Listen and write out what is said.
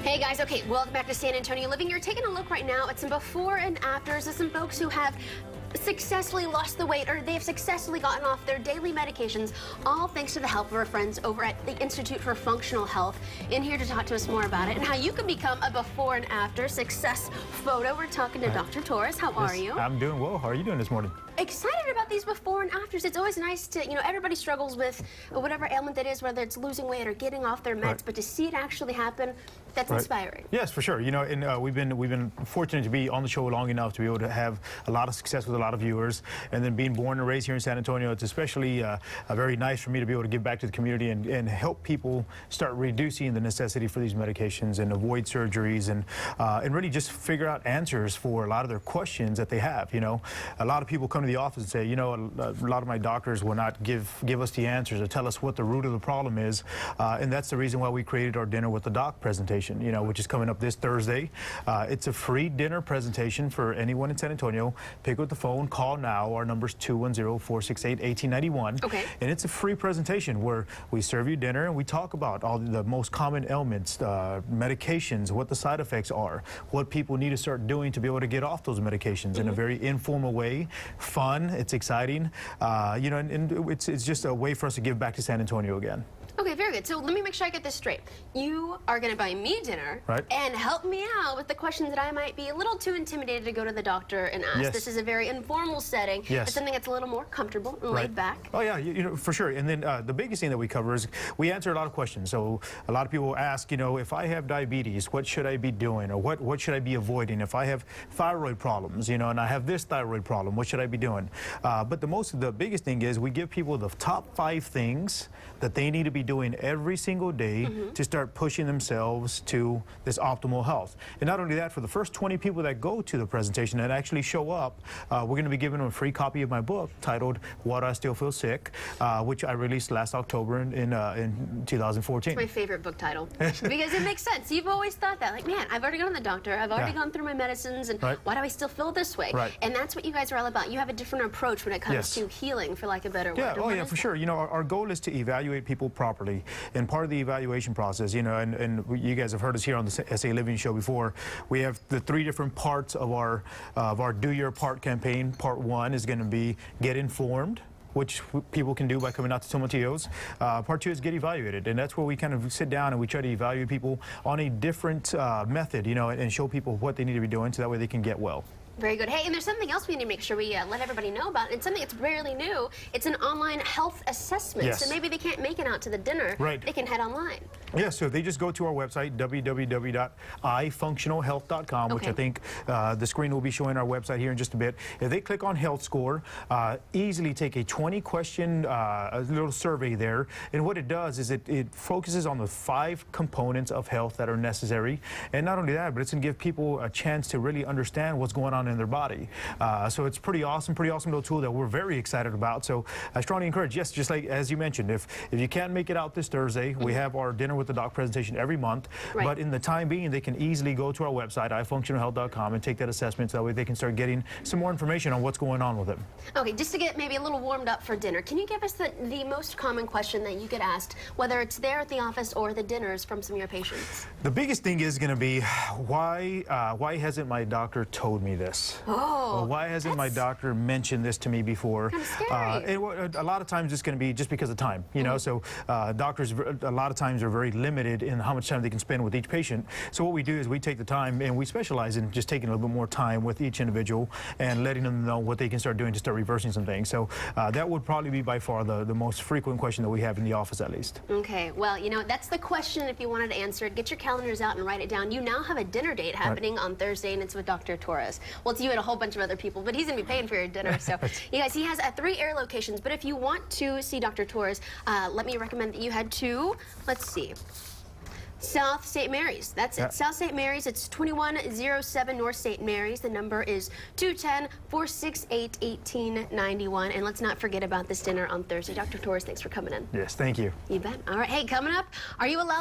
Hey guys, okay, welcome back to San Antonio Living. You're taking a look right now at some before and afters of some folks who have successfully lost the weight, or they've successfully gotten off their daily medications, all thanks to the help of our friends over at the Institute for Functional Health. In here to talk to us more about it and how you can become a before and after success photo. We're talking to Dr. Torres. How are you? I'm doing well. How are you doing this morning? Excited about these before and afters. It's always nice to, everybody struggles with whatever ailment it is, whether it's losing weight or getting off their meds, but to see it actually happen, that's inspiring. Yes, for sure. And we've been fortunate to be on the show long enough to be able to have a lot of success with a lot of viewers. And then being born and raised here in San Antonio, it's especially very nice for me to be able to give back to the community and help people start reducing the necessity for these medications and avoid surgeries and really just figure out answers for a lot of their questions that they have. A lot of people come to the office and say, a lot of my doctors will not give us the answers or tell us what the root of the problem is. And that's the reason why we created our Dinner with the Doc presentation, which is coming up this Thursday. It's a free dinner presentation for anyone in San Antonio. Pick up the phone, call now. Our number's 210-468-1891. Okay. And it's a free presentation where we serve you dinner and we talk about all the most common ailments, medications, what the side effects are, what people need to start doing to be able to get off those medications in a very informal way. Fun, it's exciting, and it's just a way for us to give back to San Antonio again. Okay, very good. So let me make sure I get this straight. You are going to buy me dinner and help me out with the questions that I might be a little too intimidated to go to the doctor and ask. Yes. This is a very informal setting. Yes. It's something that's a little more comfortable and laid back. Oh yeah, for sure. And then the biggest thing that we cover is we answer a lot of questions. So a lot of people ask, if I have diabetes, what should I be doing, or what should I be avoiding? If I have thyroid problems, and I have this thyroid problem, what should I be doing? But the biggest thing is we give people the top 5 things that they need to be doing every single day to start pushing themselves to this optimal health. And not only that, for the first 20 people that go to the presentation and actually show up, we're going to be giving them a free copy of my book titled Why Do I Still Feel Sick, which I released last October in 2014. It's my favorite book title because it makes sense. You've always thought that, like, man, I've already gone to the doctor, I've already gone through my medicines, and why do I still feel this way? And that's what you guys are all about. You have a different approach when it comes to healing, for lack of a better word. Oh yeah, for sure. Our goal is to evaluate people properly, and part of the evaluation process, and you guys have heard us here on the SA Living Show before. We have the 3 different parts of our Do Your Part campaign. Part 1 is going to be get informed, which people can do by coming out to Tomatillo's. Part 2 is get evaluated, and that's where we kind of sit down and we try to evaluate people on a different method, and show people what they need to be doing so that way they can get well. Very good. Hey, and there's something else we need to make sure we let everybody know about. It's something that's rarely new. It's an online health assessment. Yes. So maybe they can't make it out to the dinner. They can head online. Yeah, so if they just go to our website, www.ifunctionalhealth.com, which I think the screen will be showing our website here in just a bit. If they click on Health Score, easily take a 20-question a little survey there. And what it does is it focuses on the 5 components of health that are necessary. And not only that, but it's going to give people a chance to really understand what's going on in their body. So it's pretty awesome little tool that we're very excited about. So I strongly encourage, yes, just like as you mentioned, if you can't make it out this Thursday, we have our Dinner with the Doc presentation every month. But in the time being, they can easily go to our website, ifunctionalhealth.com, and take that assessment so that way they can start getting some more information on what's going on with it. Okay, just to get maybe a little warmed up for dinner, can you give us the most common question that you get asked, whether it's there at the office or the dinners from some of your patients? The biggest thing is going to be, why hasn't my doctor told me this? Oh, why hasn't my doctor mentioned this to me before? Kind of scary. A lot of times it's going to be just because of time, So doctors a lot of times are very limited in how much time they can spend with each patient. So what we do is we take the time and we specialize in just taking a little bit more time with each individual and letting them know what they can start doing to start reversing some things. So that would probably be by far the most frequent question that we have in the office, at least. Okay, well, that's the question. If you wanted to answer it, get your calendars out and write it down. You now have a dinner date happening on Thursday, and it's with Dr. Torres. Well, it's you and a whole bunch of other people, but he's going to be paying for your dinner. So, you guys, he has 3 air locations. But if you want to see Dr. Torres, let me recommend that you head to, let's see, South St. Mary's. That's it. South St. Mary's. It's 2107 North St. Mary's. The number is 210-468-1891. And let's not forget about this dinner on Thursday. Dr. Torres, thanks for coming in. Yes, thank you. You bet. All right. Hey, coming up, are you allowed